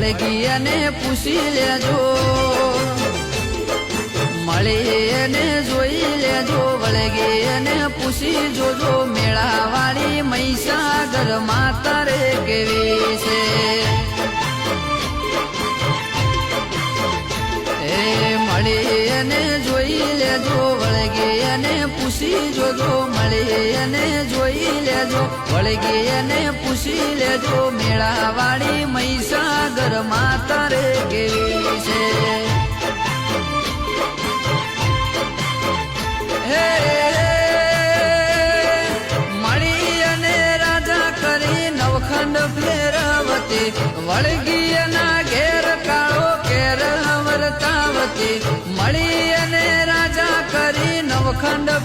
વળગી અને પૂછી લેજો, મળી અને જોઈ લેજો, વળગી અને પૂછી જોજો, મેળાવાળી મહીસાગર માતા રે કેવી છે. મળી અને જોઈ લેજો, વળગી અને પૂછી જોજો, મળી અને જોઈ લેજો, વળગી અને પૂછી લેજો, મેળાવાળી મહીસાગર માતા રે કેવી છે. મળી અને રાજા કરી નવખંડ ફેરવતી, વળગી ના ઘેર કાળો કેર વર્તાવતી, મળી અને રાજા કરી નવખંડ